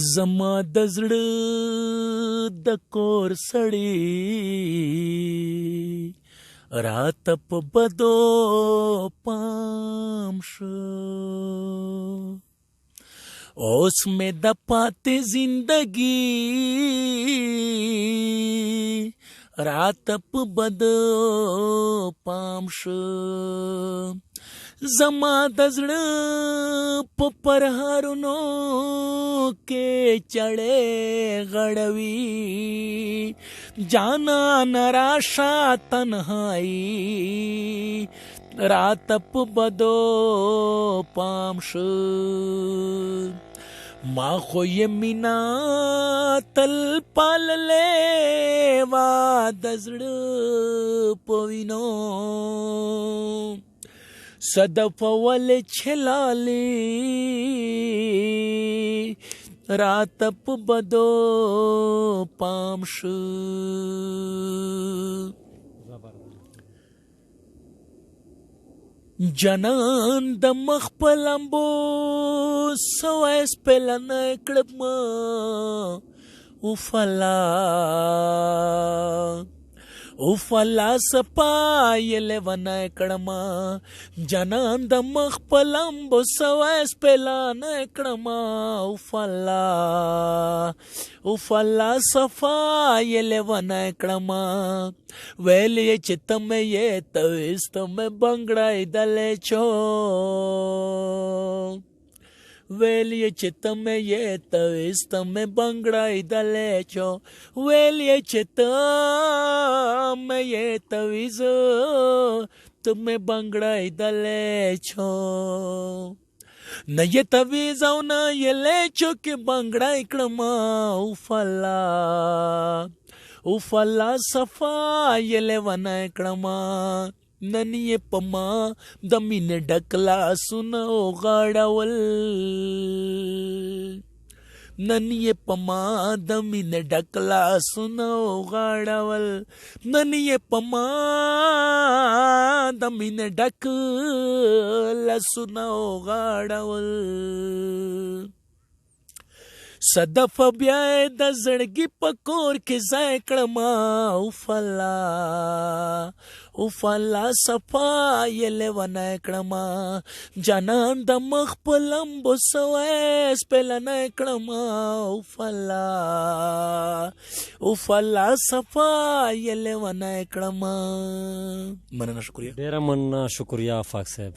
زما د زړه د کور سړی راته په بدو پام شو اوس مې د پاتې زندګي راته په بدو پام شو زما د زړه په پرهارونو کې چړې غړوي جانان راشه تنهایی راته په بدو پام شو ما خو یې مینا تل پاللې وا د زړه په وینو صدف ولې چھلالې رات په بدو پام شو جنان د مخ په لمبو سوای سپلنه کړم وفلا سپایل ونه کړم جنان د مخ په لمبو سوای سپلنه کړم وفلا صفایل ونه کړم ویل چې تم یې توست مې بنګړای دلې چو ویل چې تم یې توست مې بنګړای دلې چو ویل چې تم یې تویز تم مې بنګړای دلې چو نه یې تویز او نه یې لچو کې بنګړای کړم وفلا صفایل ونه کړم نن یې په ما د مینې ډک لاسونه وغاړول نن یې په ما د مینې ډک لاسونه وغاړول نن یې په ما د مینې ډک لاسونه وغاړول صدف بیا د زړګي په کور کې ځای کړم وفلا صفایل ونه کړم جانان د مخ په لمبو سوای سپلنه کړم وفلا صفایل ونه کړم. مننه شکریہ. ډیره مننه شکریہ افاق صاحب.